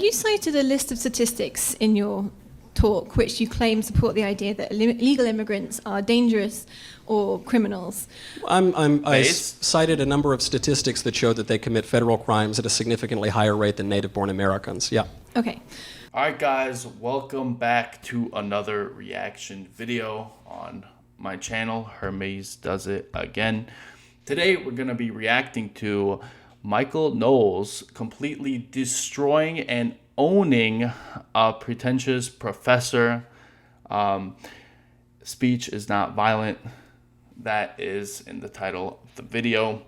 You cited a list of statistics in your talk which you claim support the idea that illegal immigrants are dangerous or criminals. I cited a number of statistics that show that they commit federal crimes at a significantly higher rate than native-born Americans. Yeah. Okay. All right, guys, welcome back to another reaction video on my channel. Hermes does it again. Today, we're going to be reacting to Michael Knowles completely destroying and owning a pretentious professor. Speech is not violent. That is in the title of the video.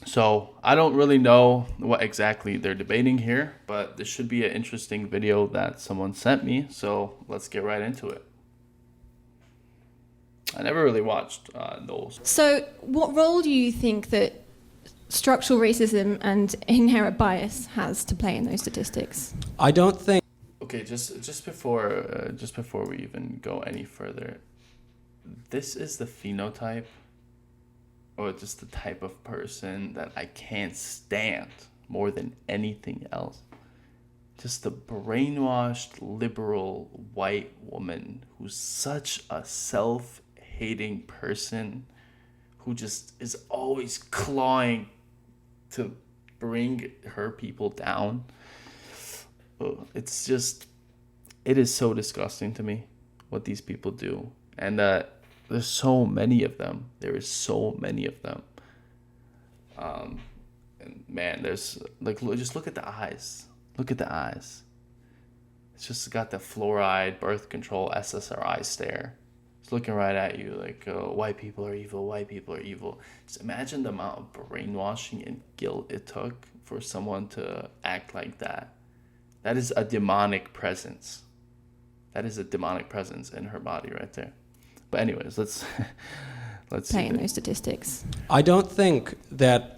So I don't really know what exactly they're debating here, but this should be an interesting video that someone sent me. So let's get right into it. I never really watched Knowles. So what role do you think that structural racism and inherent bias has to play in those statistics? I don't think... Okay, just before we even go any further, this is the phenotype or just the type of person that I can't stand more than anything else. Just the brainwashed, liberal, white woman who's such a self-hating person who just is always clawing to bring her people down. It's just, it is so disgusting to me what these people do. And there's so many of them. There is so many of them. And man, there's like, just look at the eyes. Look at the eyes. It's just got the fluoride, birth control, SSRI stare. It's looking right at you like, white people are evil, white people are evil. Just imagine the amount of brainwashing and guilt it took for someone to act like that. That is a demonic presence. That is a demonic presence in her body right there. But anyways, let's play in those statistics. I don't think that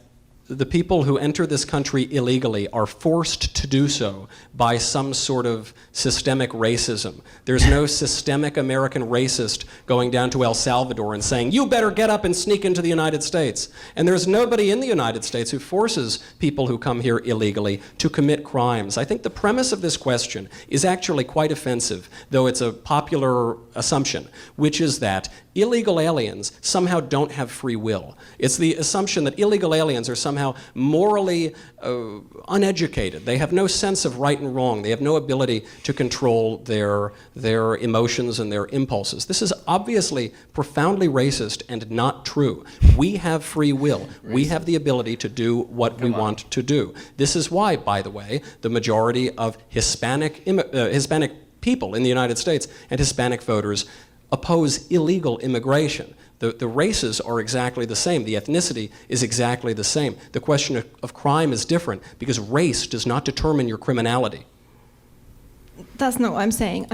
the people who enter this country illegally are forced to do so by some sort of systemic racism. There's no systemic American racist going down to El Salvador and saying, you better get up and sneak into the United States. And there's nobody in the United States who forces people who come here illegally to commit crimes. I think the premise of this question is actually quite offensive, though it's a popular assumption, which is that illegal aliens somehow don't have free will. It's the assumption that illegal aliens are somehow morally uneducated. They have no sense of right and wrong. They have no ability to control their emotions and their impulses. This is obviously profoundly racist and not true. We have free will. We have the ability to do what we want to do. This is why, by the way, the majority of Hispanic people in the United States and Hispanic voters oppose illegal immigration. The races are exactly the same. The ethnicity is exactly the same. The question of crime is different because race does not determine your criminality. That's not what I'm saying.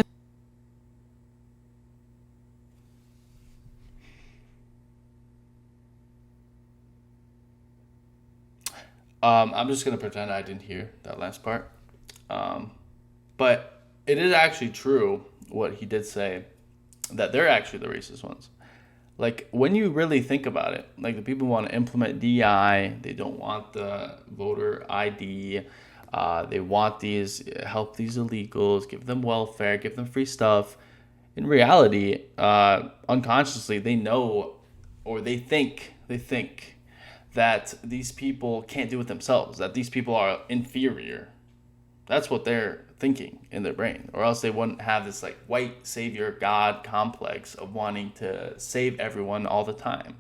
I'm just going to pretend I didn't hear that last part. But it is actually true what he did say, that they're actually the racist ones. Like, when you really think about it, like, the people who want to implement DI, they don't want the voter ID, they want help these illegals, give them welfare, give them free stuff. In reality, unconsciously, they know, or they think that these people can't do it themselves, that these people are inferior. That's what they're thinking in their brain, or else they wouldn't have this like white savior God complex of wanting to save everyone all the time.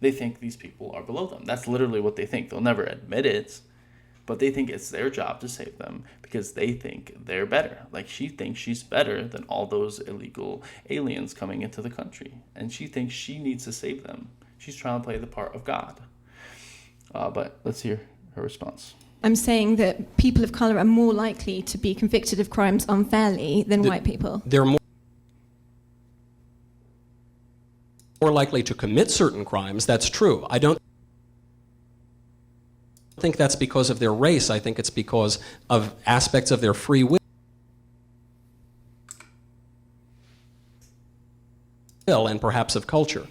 They think these people are below them. That's literally what they think. They'll never admit it, but they think it's their job to save them because they think they're better. Like, she thinks she's better than all those illegal aliens coming into the country, and she thinks she needs to save them. She's trying to play the part of God. But let's hear her response. I'm saying that people of color are more likely to be convicted of crimes unfairly than white people. They're more likely to commit certain crimes. That's true. I don't think that's because of their race. I think it's because of aspects of their free will and perhaps of culture.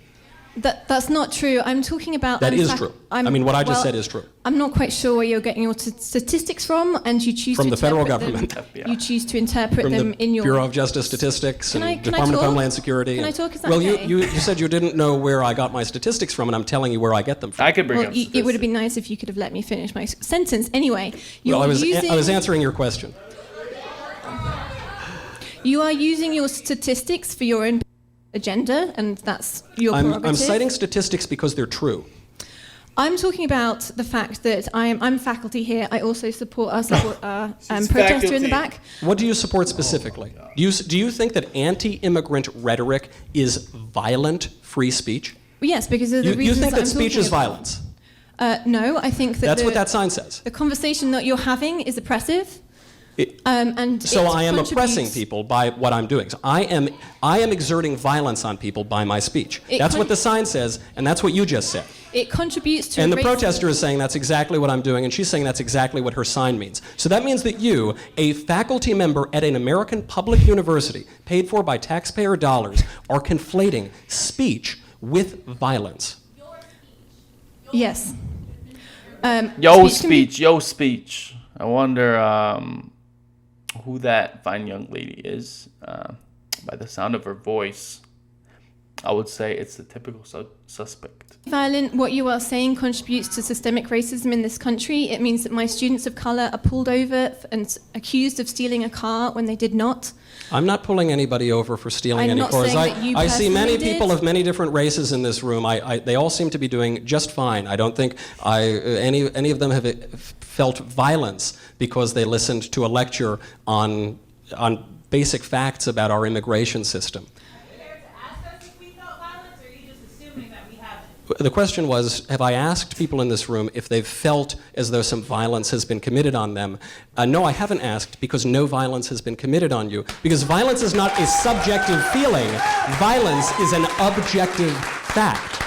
That's not true. I'm talking about... That is true. I mean, what I just said is true. I'm not quite sure where you're getting your statistics from, and you choose from to the federal interpret government. them. You choose to interpret From them the in your... Bureau of Justice Statistics and Can I Department of talk? Homeland Security. Can I talk? Is that well, okay? you said you didn't know where I got my statistics from, and I'm telling you where I get them from. I could bring Well, up it would have been nice if you could have let me finish my sentence. Anyway, Well, I was answering your question. You are using your statistics for your own agenda, and that's your prerogative. I'm citing statistics because they're true. I'm talking about the fact that I'm faculty here. I also support our protester in the back. What do you support specifically? Do you think that anti-immigrant rhetoric is violent free speech? Yes, because of the reasons You think that I'm speech talking is about. violence? No, I think that That's what that sign says. The conversation that you're having is oppressive. So I am oppressing people by what I'm doing. So I am exerting violence on people by my speech. That's what the sign says, and that's what you just said. It contributes to... And the protester is saying that's exactly what I'm doing, and she's saying that's exactly what her sign means. So that means that you, a faculty member at an American public university, paid for by taxpayer dollars, are conflating speech with violence. Yes. Yo speech. I wonder who that fine young lady is. By the sound of her voice, I would say it's the typical suspect. Violent, what you are saying contributes to systemic racism in this country. It means that my students of color are pulled over and accused of stealing a car when they did not. I'm not pulling anybody over for stealing any cars. I see many people of many different races in this room. They all seem to be doing just fine. I don't think any of them have felt violence because they listened to a lecture on basic facts about our immigration system. The question was, have I asked people in this room if they've felt as though some violence has been committed on them? No, I haven't asked, because no violence has been committed on you. Because violence is not a subjective feeling. Violence is an objective fact.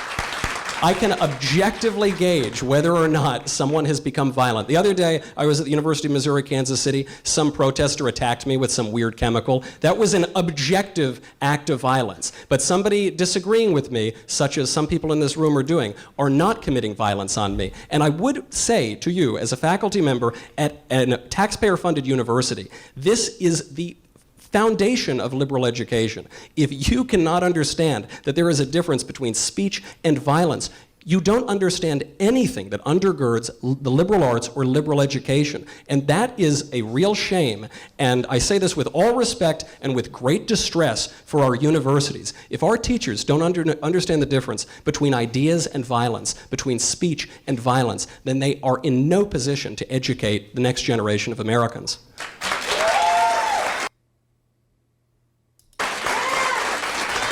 I can objectively gauge whether or not someone has become violent. The other day, I was at the University of Missouri, Kansas City. Some protester attacked me with some weird chemical. That was an objective act of violence. But somebody disagreeing with me, such as some people in this room are doing, are not committing violence on me. And I would say to you, as a faculty member at a taxpayer-funded university, this is the foundation of liberal education. If you cannot understand that there is a difference between speech and violence, you don't understand anything that undergirds the liberal arts or liberal education. And that is a real shame. And I say this with all respect and with great distress for our universities. If our teachers don't understand the difference between ideas and violence, between speech and violence, then they are in no position to educate the next generation of Americans.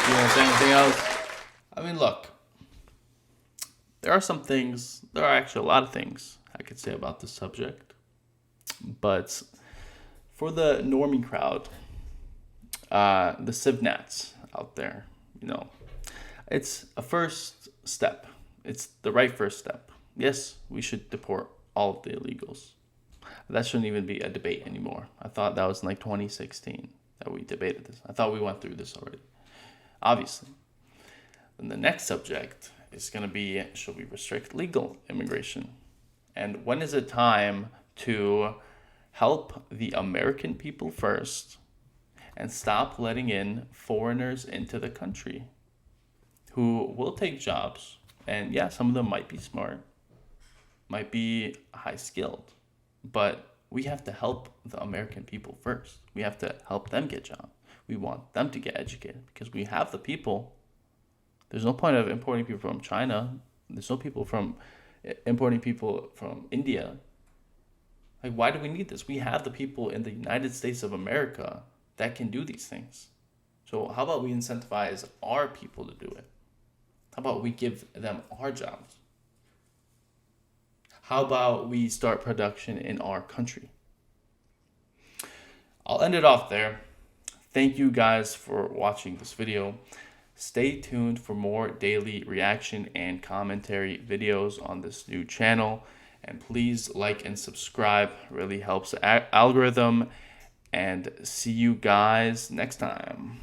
You want to say anything else? I mean, look, there are actually a lot of things I could say about this subject, but for the normie crowd, the civnats out there, it's a first step. It's the right first step. Yes, we should deport all of the illegals. That shouldn't even be a debate anymore. I thought that was in 2016 that we debated this. I thought we went through this already. Obviously. Then the next subject is going to be, should we restrict legal immigration? And when is it time to help the American people first and stop letting in foreigners into the country who will take jobs? And yeah, some of them might be smart, might be high skilled, but we have to help the American people first. We have to help them get jobs. We want them to get educated because we have the people. There's no point of importing people from China. There's no people from importing people from India. Why do we need this? We have the people in the United States of America that can do these things. So how about we incentivize our people to do it? How about we give them our jobs? How about we start production in our country? I'll end it off there. Thank you guys for watching this video. Stay tuned for more daily reaction and commentary videos on this new channel. And please like and subscribe. It really helps the algorithm. And see you guys next time.